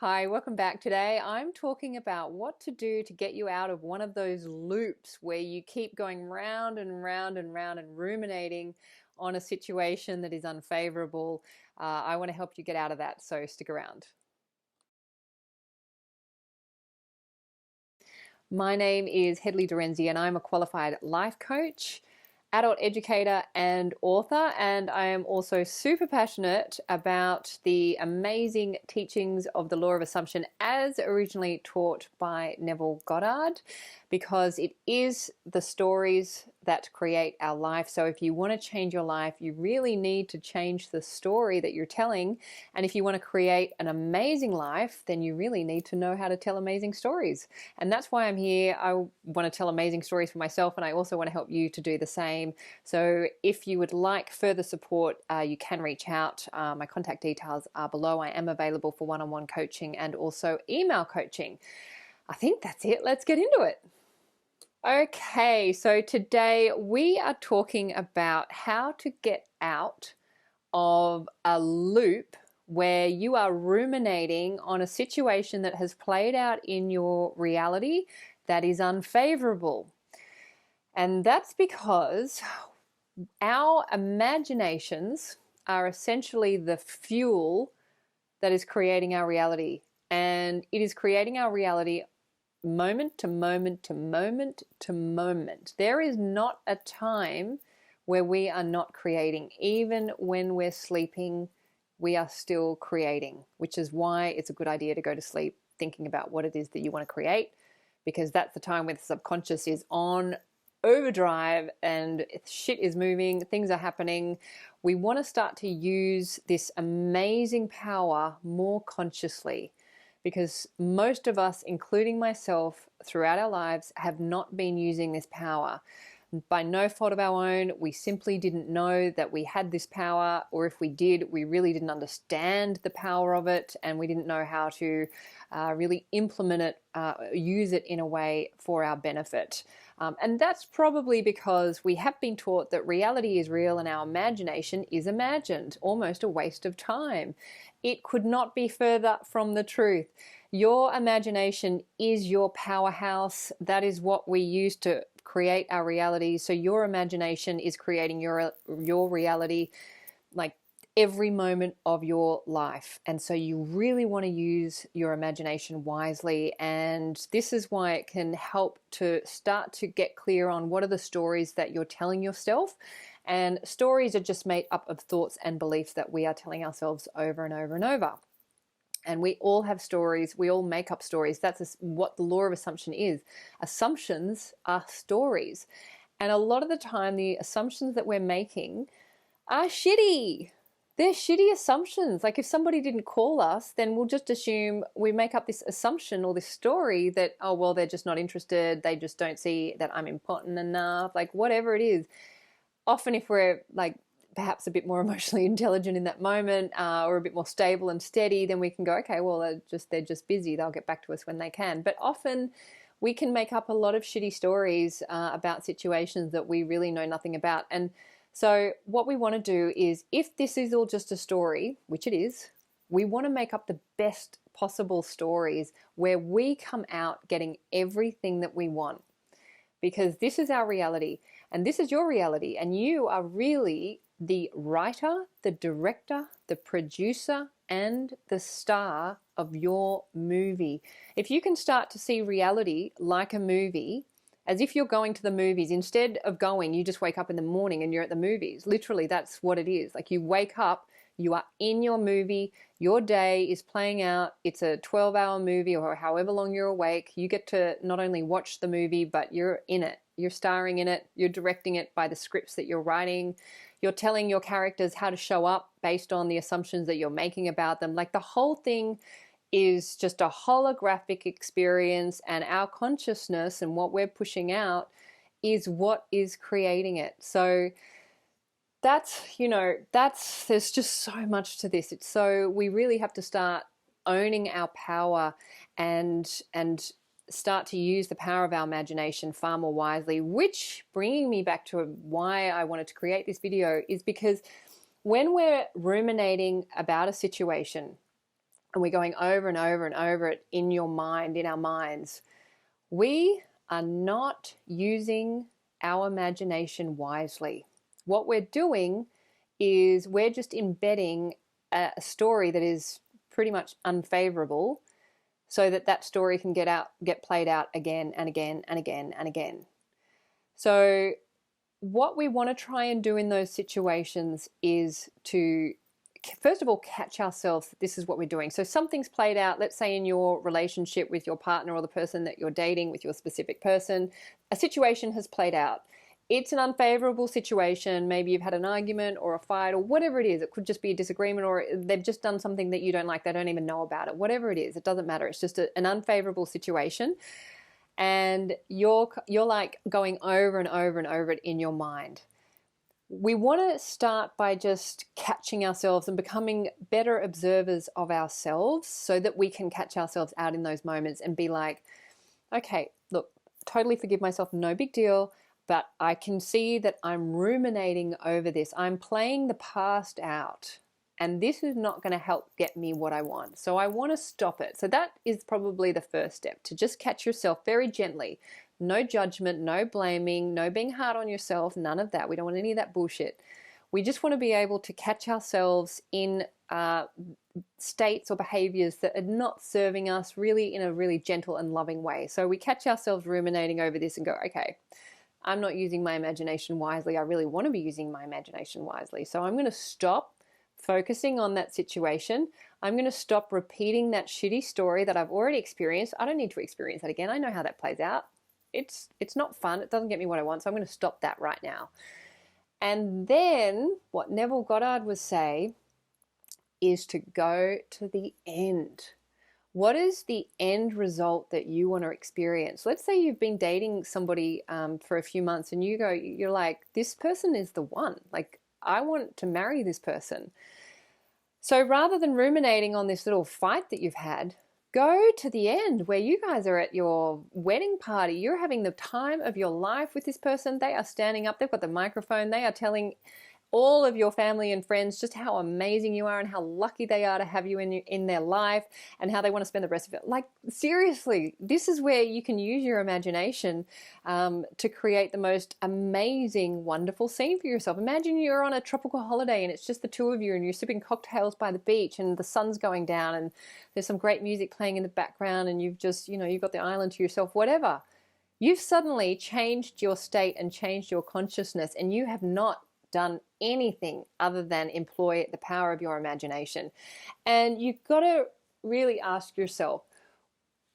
Hi, welcome back. Today I'm talking about what to do to get you out of one of those loops where you keep going round and round and round and ruminating on a situation that is unfavorable. I want to help you get out of that, so stick around. My name is Hedley Derenzie and I'm a qualified life coach, adult educator and author, and I am also super passionate about the amazing teachings of the law of assumption as originally taught by Neville because it is the stories that create our life. So if you want to change your life, you really need to change the story that you're telling. And if you want to create an amazing life, then you really need to know how to tell amazing stories. And that's why I'm here. I want to tell amazing stories for myself, and I also want to help you to do the same. So if you would like further support, you can reach out. My contact details are below. I am available for one-on-one coaching and also email coaching. I think that's it. Let's get into it. Okay, so today we are talking about how to get out of a loop where you are ruminating on a situation that has played out in your reality that is unfavorable. And that's because our imaginations are essentially the fuel that is creating our reality. And it is creating our reality moment to moment to moment to moment. There is not a time where we are not creating. Even when we're sleeping, we are still creating, which is why it's a good idea to go to sleep thinking about what it is that you want to create, because that's the time where the subconscious is on overdrive and shit is moving, things are happening. We want to start to use this amazing power more consciously, because most of us, including myself, throughout our lives have not been using this power. By no fault of our own, we simply didn't know that we had this power, or if we did, we really didn't understand the power of it, and we didn't know how to really implement it, use it in a way for our benefit. And that's probably because we have been taught that reality is real and our imagination is imagined, almost a waste of time. It could not be further from the truth. Your imagination is your powerhouse. That is what we use to create our reality. So your imagination is creating your reality like every moment of your life. And so you really want to use your imagination wisely. And this is why it can help to start to get clear on what are the stories that you're telling yourself. And stories are just made up of thoughts and beliefs that we are telling ourselves over and over and over. And we all have stories. We all make up stories. That's what the law of assumption is. Assumptions are stories. And a lot of the time, the assumptions that we're making are shitty. They're shitty assumptions. Like if somebody didn't call us, then we'll just assume, we make up this assumption or this story that, oh, well, they're just not interested. They just don't see that I'm important enough. Like whatever it is. Often if we're like perhaps a bit more emotionally intelligent in that moment, or a bit more stable and steady, then we can go, okay, well, they're just busy. They'll get back to us when they can. But often we can make up a lot of shitty stories about situations that we really know nothing about. And so what we want to do is, if this is all just a story, which it is, we want to make up the best possible stories where we come out getting everything that we want. Because this is our reality and this is your reality, and you are really the writer, the director, the producer, and the star of your movie. If you can start to see reality like a movie, as if you're going to the movies, instead of going, you just wake up in the morning and you're at the movies. Literally, that's what it is. Like you wake up, you are in your movie, your day is playing out, it's a 12-hour movie or however long you're awake. You get to not only watch the movie, but you're in it. You're starring in it, you're directing it by the scripts that you're writing. You're telling your characters how to show up based on the assumptions that you're making about them. Like the whole thing is just a holographic experience, and our consciousness and what we're pushing out is what is creating it. So there's just so much to this. We really have to start owning our power and start to use the power of our imagination far more wisely, which, bringing me back to why I wanted to create this video, is because when we're ruminating about a situation, and we're going over and over and over it in your mind, in our minds, we are not using our imagination wisely. What we're doing is we're just embedding a story that is pretty much unfavorable so that that story can get played out again and again and again and again. So what we want to try and do in those situations is to, first of all, catch ourselves. This is what we're doing. So something's played out, let's say in your relationship with your partner or the person that you're dating, with your specific person, a situation has played out. It's an unfavorable situation. Maybe you've had an argument or a fight or whatever it is. It could just be a disagreement, or they've just done something that you don't like. They don't even know about it. Whatever it is, it doesn't matter. It's just an unfavorable situation. And you're like going over and over and over it in your mind. We want to start by just catching ourselves and becoming better observers of ourselves so that we can catch ourselves out in those moments and be like, okay, look, totally forgive myself, no big deal, but I can see that I'm ruminating over this. I'm playing the past out, and this is not going to help get me what I want. So I want to stop it. So that is probably the first step, to just catch yourself very gently. No judgment, no blaming, no being hard on yourself, none of that. We don't want any of that bullshit. We just want to be able to catch ourselves in states or behaviors that are not serving us really in a really gentle and loving way. So we catch ourselves ruminating over this and go, okay, I'm not using my imagination wisely. I really want to be using my imagination wisely. So I'm going to stop focusing on that situation. I'm going to stop repeating that shitty story that I've already experienced. I don't need to experience that again. I know how that plays out. It's not fun. It doesn't get me what I want. So I'm going to stop that right now. And then what Neville Goddard would say is to go to the end. What is the end result that you want to experience? Let's say you've been dating somebody for a few months and you're like, this person is the one. Like, I want to marry this person. So rather than ruminating on this little fight that you've had, go to the end where you guys are at your wedding party. You're having the time of your life with this person. They are standing up. They've got the microphone. They are telling all of your family and friends just how amazing you are and how lucky they are to have you in their life, and how they want to spend the rest of it. Like, seriously, this is where you can use your imagination to create the most amazing, wonderful scene for yourself. Imagine you're on a tropical holiday and it's just the two of you and you're sipping cocktails by the beach and the sun's going down and there's some great music playing in the background and you've just, you've got the island to yourself, whatever. You've suddenly changed your state and changed your consciousness, and you have not done anything other than employ the power of your imagination. And you've got to really ask yourself,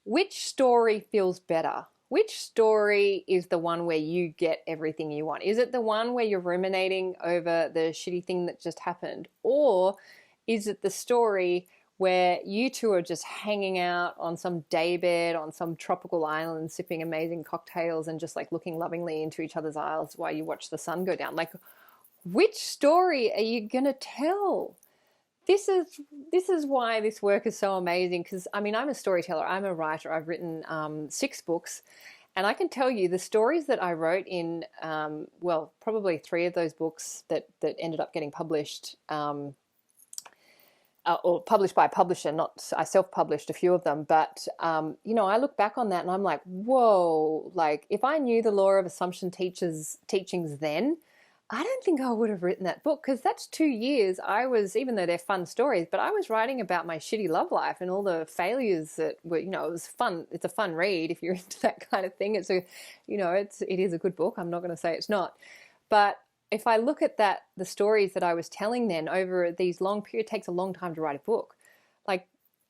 which story feels better? Which story is the one where you get everything you want? Is it the one where you're ruminating over the shitty thing that just happened? Or is it the story where you two are just hanging out on some daybed on some tropical island, sipping amazing cocktails and just like looking lovingly into each other's eyes while you watch the sun go down? Like, which story are you going to tell? This is why this work is so amazing, because, I mean, I'm a storyteller. I'm a writer. I've written 6 books. And I can tell you the stories that I wrote in, probably 3 of those books that ended up getting published, or published by a publisher, not, I self-published a few of them. But, I look back on that and I'm like, whoa, like if I knew the law of assumption teachings then, I don't think I would have written that book, because that's 2 years. I was, even though they're fun stories, but I was writing about my shitty love life and all the failures that were, it was fun. It's a fun read if you're into that kind of thing. It is a good book. I'm not going to say it's not. But if I look at that, the stories that I was telling then over these long periods, it takes a long time to write a book. Like,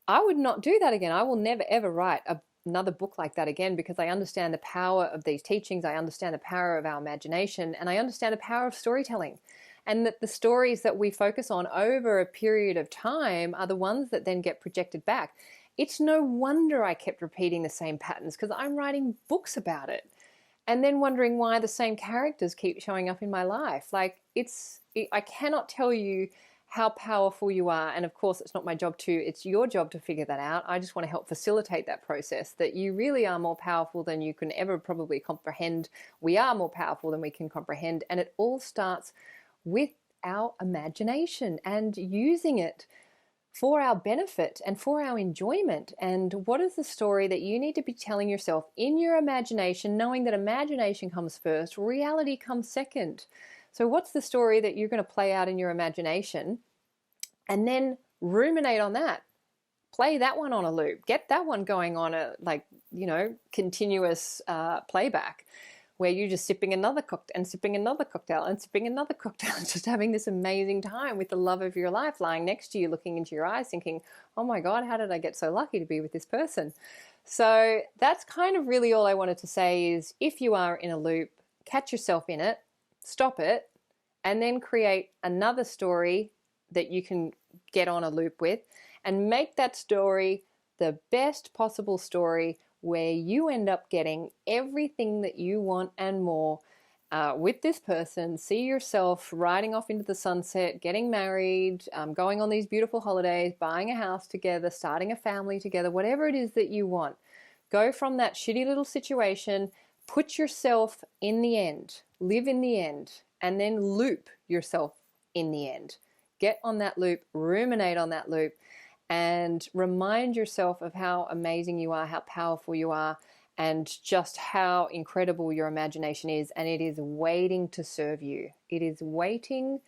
I would not do that again. I will never, ever write another book like that again, because I understand the power of these teachings. I understand the power of our imagination, and I understand the power of storytelling, and that the stories that we focus on over a period of time are the ones that then get projected back. It's no wonder I kept repeating the same patterns, because I'm writing books about it and then wondering why the same characters keep showing up in my life. Like, I cannot tell you how powerful you are. And of course, it's not my job it's your job to figure that out. I just want to help facilitate that process, that you really are more powerful than you can ever probably comprehend. We are more powerful than we can comprehend. And it all starts with our imagination and using it for our benefit and for our enjoyment. And what is the story that you need to be telling yourself in your imagination, knowing that imagination comes first, reality comes second? So what's the story that you're going to play out in your imagination? And then ruminate on that. Play that one on a loop. Get that one going on a, like, you know, continuous playback, where you're just sipping another cocktail and sipping another cocktail and sipping another cocktail, just having this amazing time with the love of your life lying next to you, looking into your eyes, thinking, oh my God, how did I get so lucky to be with this person? So that's kind of really all I wanted to say is, if you are in a loop, catch yourself in it, stop it, and then create another story that you can get on a loop with, and make that story the best possible story, where you end up getting everything that you want and more with this person. See yourself riding off into the sunset, getting married, going on these beautiful holidays, buying a house together, starting a family together, whatever it is that you want. Go from that shitty little situation, put yourself in the end, live in the end, and then loop yourself in the end. Get on that loop, ruminate on that loop, and remind yourself of how amazing you are, how powerful you are, and just how incredible your imagination is. And it is waiting to serve you. It is waiting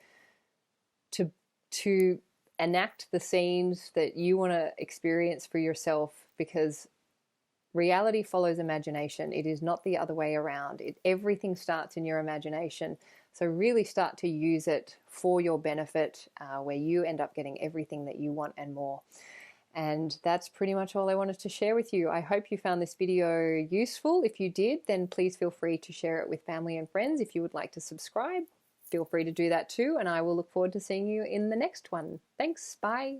to enact the scenes that you want to experience for yourself, because reality follows imagination. It is not the other way around. Everything starts in your imagination. So really start to use it for your benefit, where you end up getting everything that you want and more. And that's pretty much all I wanted to share with you. I hope you found this video useful. If you did, then please feel free to share it with family and friends. If you would like to subscribe, feel free to do that too. And I will look forward to seeing you in the next one. Thanks. Bye.